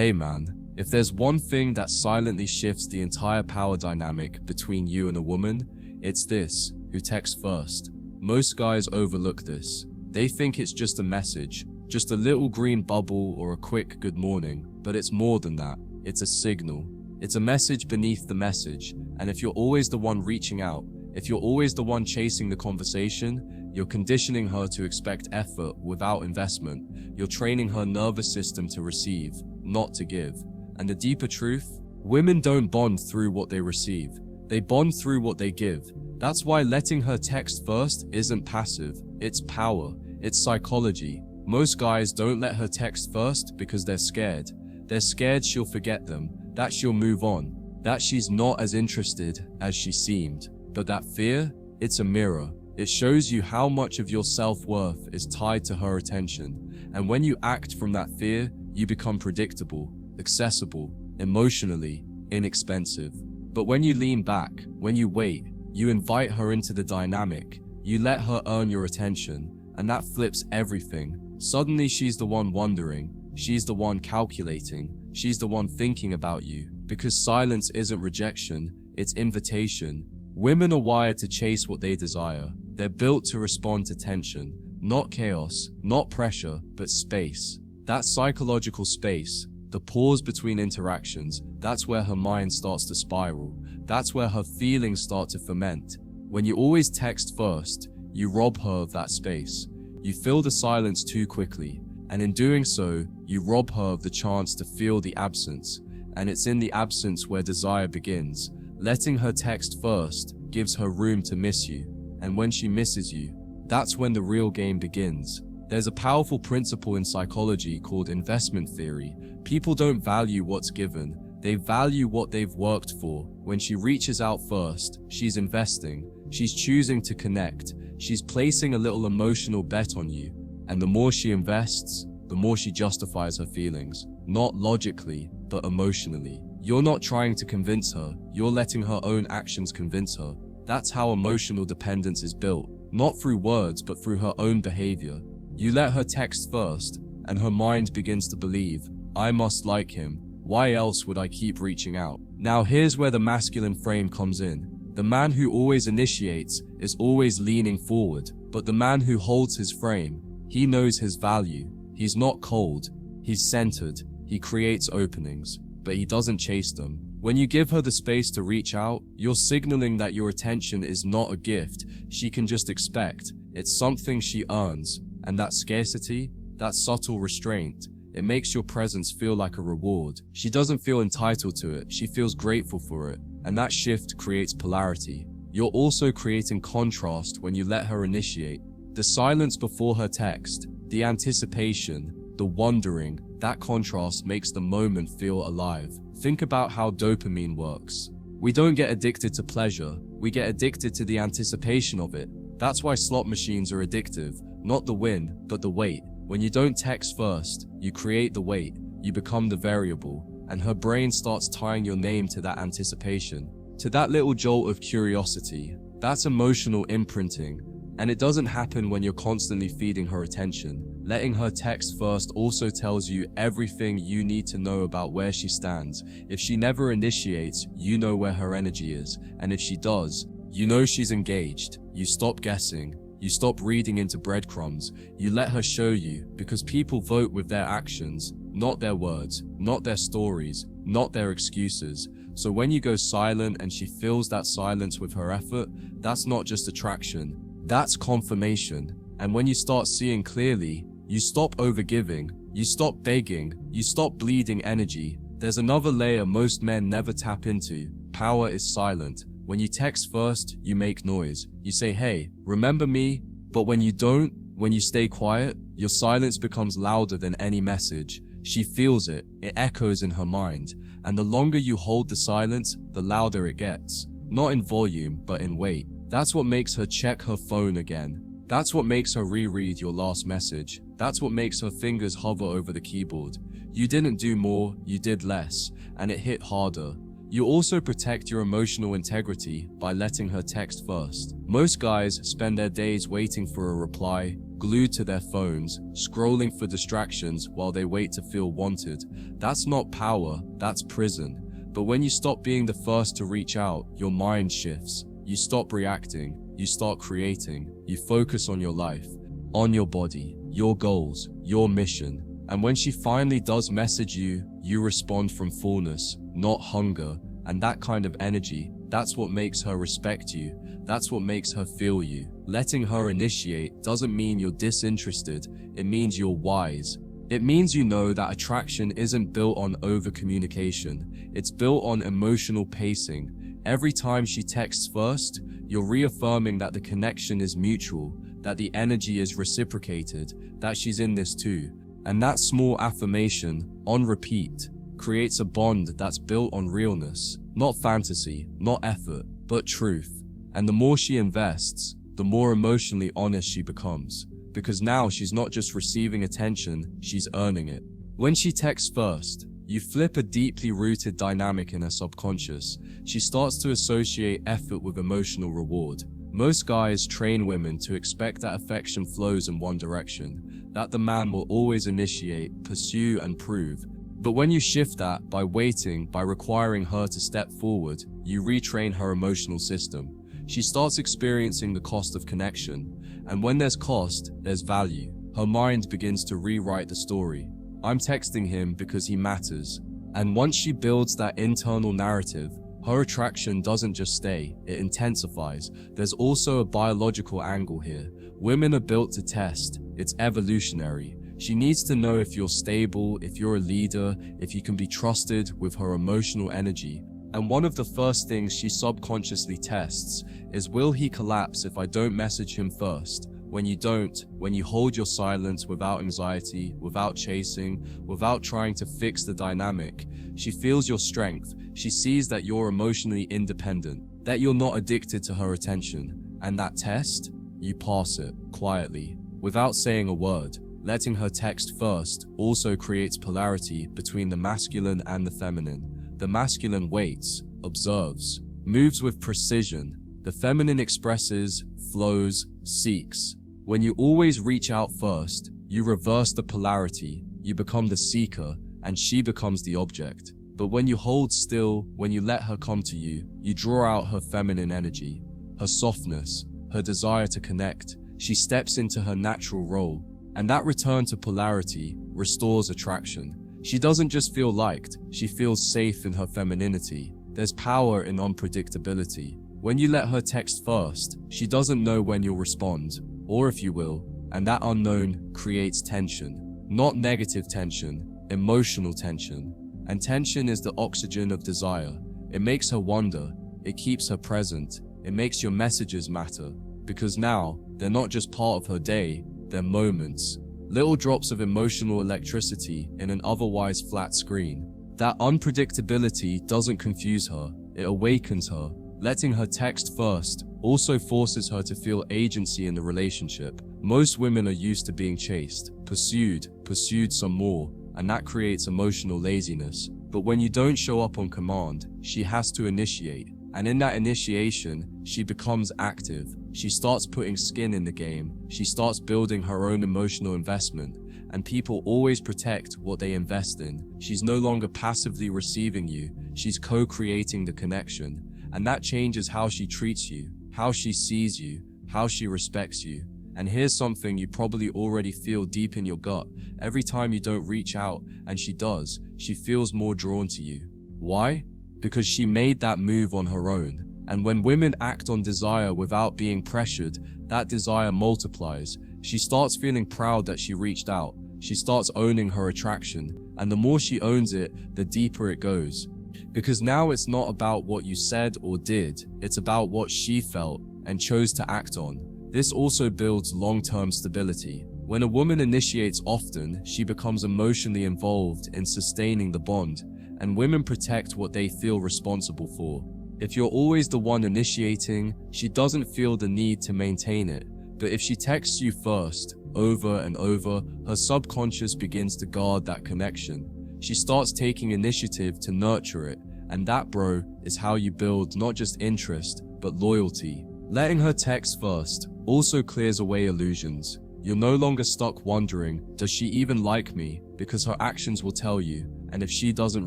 Hey man, if there's one thing that silently shifts the entire power dynamic between you and a woman, it's this: who texts first. Most guys overlook this. They think it's just a message, just a little green bubble or a quick good morning, but it's more than that. It's a signal. It's a message beneath the message, and if you're always the one reaching out, if you're always the one chasing the conversation, you're conditioning her to expect effort without investment. You're training her nervous system to receive, not to give. And the deeper truth, women don't bond through what they receive. They bond through what they give. That's why letting her text first isn't passive. It's power. It's psychology. Most guys don't let her text first because they're scared. They're scared she'll forget them, that she'll move on, that she's not as interested as she seemed. But that fear, it's a mirror. It shows you how much of your self-worth is tied to her attention. And when you act from that fear, you become predictable, accessible, emotionally inexpensive. But when you lean back, when you wait, you invite her into the dynamic, you let her earn your attention, and that flips everything. Suddenly she's the one wondering, she's the one calculating, she's the one thinking about you. Because silence isn't rejection, it's invitation. Women are wired to chase what they desire. They're built to respond to tension, not chaos, not pressure, but space. That psychological space, the pause between interactions, that's where her mind starts to spiral. That's where her feelings start to ferment. When you always text first, you rob her of that space. You fill the silence too quickly, and in doing so, you rob her of the chance to feel the absence. And it's in the absence where desire begins. Letting her text first gives her room to miss you, and when she misses you, that's when the real game begins. There's a powerful principle in psychology called investment theory. People don't value what's given, they value what they've worked for. When she reaches out first, she's investing, she's choosing to connect, she's placing a little emotional bet on you, and the more she invests, the more she justifies her feelings, not logically, but emotionally. You're not trying to convince her, you're letting her own actions convince her. That's how emotional dependence is built, not through words, but through her own behavior. You let her text first, and her mind begins to believe, I must like him, why else would I keep reaching out? Now here's where the masculine frame comes in. The man who always initiates is always leaning forward, but the man who holds his frame, he knows his value. He's not cold, he's centered, he creates openings, but he doesn't chase them. When you give her the space to reach out, you're signaling that your attention is not a gift she can just expect. It's something she earns, and that scarcity, that subtle restraint, it makes your presence feel like a reward. She doesn't feel entitled to it, she feels grateful for it, and that shift creates polarity. You're also creating contrast when you let her initiate. The silence before her text, the anticipation, the wondering, that contrast makes the moment feel alive. Think about how dopamine works. We don't get addicted to pleasure, we get addicted to the anticipation of it. That's why slot machines are addictive, not the win, but the wait. When you don't text first, you create the wait, you become the variable, and her brain starts tying your name to that anticipation, to that little jolt of curiosity. That's emotional imprinting, and it doesn't happen when you're constantly feeding her attention. Letting her text first also tells you everything you need to know about where she stands. If she never initiates, you know where her energy is, and if she does, you know she's engaged. You stop guessing. You stop reading into breadcrumbs. You let her show you, because people vote with their actions, not their words, not their stories, not their excuses. So when you go silent and she fills that silence with her effort, that's not just attraction, that's confirmation. And when you start seeing clearly, you stop overgiving, you stop begging, you stop bleeding energy. There's another layer most men never tap into. Power is silent. When you text first, you make noise. You say, hey, remember me? But when you don't, when you stay quiet, your silence becomes louder than any message. She feels it, it echoes in her mind. And the longer you hold the silence, the louder it gets. Not in volume, but in weight. That's what makes her check her phone again. That's what makes her reread your last message. That's what makes her fingers hover over the keyboard. You didn't do more, you did less, and it hit harder. You also protect your emotional integrity by letting her text first. Most guys spend their days waiting for a reply, glued to their phones, scrolling for distractions while they wait to feel wanted. That's not power, that's prison. But when you stop being the first to reach out, your mind shifts. You stop reacting, you start creating, you focus on your life, on your body, your goals, your mission. And when she finally does message you, you respond from fullness, not hunger. And that kind of energy, that's what makes her respect you. That's what makes her feel you. Letting her initiate doesn't mean you're disinterested, it means you're wise. It means you know that attraction isn't built on over-communication, it's built on emotional pacing. Every time she texts first, you're reaffirming that the connection is mutual, that the energy is reciprocated, that she's in this too. And that small affirmation, on repeat, creates a bond that's built on realness, not fantasy, not effort, but truth. And the more she invests, the more emotionally honest she becomes. Because now she's not just receiving attention, she's earning it. When she texts first, you flip a deeply rooted dynamic in her subconscious. She starts to associate effort with emotional reward. Most guys train women to expect that affection flows in one direction, that the man will always initiate, pursue, and prove. But when you shift that by waiting, by requiring her to step forward, you retrain her emotional system. She starts experiencing the cost of connection. And when there's cost, there's value. Her mind begins to rewrite the story. I'm texting him because he matters. And once she builds that internal narrative, her attraction doesn't just stay, it intensifies. There's also a biological angle here. Women are built to test. It's evolutionary. She needs to know if you're stable, if you're a leader, if you can be trusted with her emotional energy. And one of the first things she subconsciously tests is, will he collapse if I don't message him first? When you don't, when you hold your silence without anxiety, without chasing, without trying to fix the dynamic, she feels your strength. She sees that you're emotionally independent, that you're not addicted to her attention. And that test, you pass it quietly, without saying a word. Letting her text first also creates polarity between the masculine and the feminine. The masculine waits, observes, moves with precision. The feminine expresses, flows, seeks. When you always reach out first, you reverse the polarity. You become the seeker, and she becomes the object. But when you hold still, when you let her come to you, you draw out her feminine energy, her softness, her desire to connect. She steps into her natural role, and that return to polarity restores attraction. She doesn't just feel liked, she feels safe in her femininity. There's power in unpredictability. When you let her text first, she doesn't know when you'll respond, or if you will, and that unknown creates tension. Not negative tension, emotional tension. And tension is the oxygen of desire. It makes her wonder, it keeps her present, it makes your messages matter. Because now, they're not just part of her day, they're moments. Little drops of emotional electricity in an otherwise flat screen. That unpredictability doesn't confuse her, it awakens her. Letting her text first also forces her to feel agency in the relationship. Most women are used to being chased, pursued some more, and that creates emotional laziness. But when you don't show up on command, she has to initiate. And in that initiation, she becomes active. She starts putting skin in the game. She starts building her own emotional investment. And people always protect what they invest in. She's no longer passively receiving you. She's co-creating the connection. And that changes how she treats you, how she sees you, how she respects you. And here's something you probably already feel deep in your gut. Every time you don't reach out, and she does, she feels more drawn to you. Why? Because she made that move on her own. And when women act on desire without being pressured, that desire multiplies. She starts feeling proud that she reached out. She starts owning her attraction. And the more she owns it, the deeper it goes. Because now it's not about what you said or did, it's about what she felt and chose to act on. This also builds long-term stability. When a woman initiates often, she becomes emotionally involved in sustaining the bond, and women protect what they feel responsible for. If you're always the one initiating, she doesn't feel the need to maintain it. But if she texts you first, over and over, her subconscious begins to guard that connection. She starts taking initiative to nurture it, and that, bro, is how you build not just interest, but loyalty. Letting her text first also clears away illusions. You're no longer stuck wondering, does she even like me? Because her actions will tell you, and if she doesn't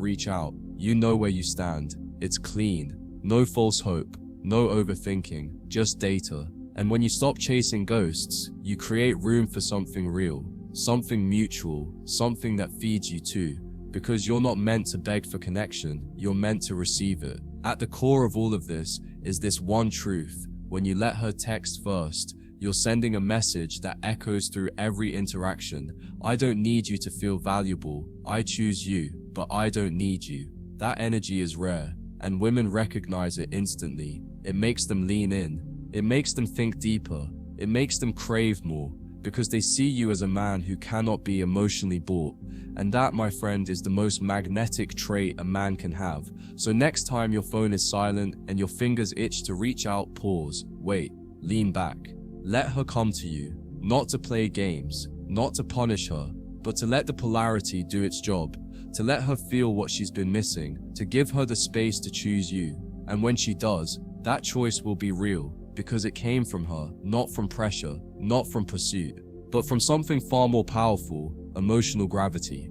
reach out, you know where you stand. It's clean. No false hope, no overthinking, just data. And when you stop chasing ghosts, you create room for something real, something mutual, something that feeds you too. Because you're not meant to beg for connection, you're meant to receive it. At the core of all of this is this one truth. When you let her text first, you're sending a message that echoes through every interaction. I don't need you to feel valuable. I choose you, but I don't need you. That energy is rare, and women recognize it instantly. It makes them lean in. It makes them think deeper. It makes them crave more, because they see you as a man who cannot be emotionally bought. And that, my friend, is the most magnetic trait a man can have. So next time your phone is silent and your fingers itch to reach out, pause, wait, lean back. Let her come to you, not to play games, not to punish her, but to let the polarity do its job, to let her feel what she's been missing, to give her the space to choose you. And when she does, that choice will be real, because it came from her, not from pressure, not from pursuit, but from something far more powerful, emotional gravity.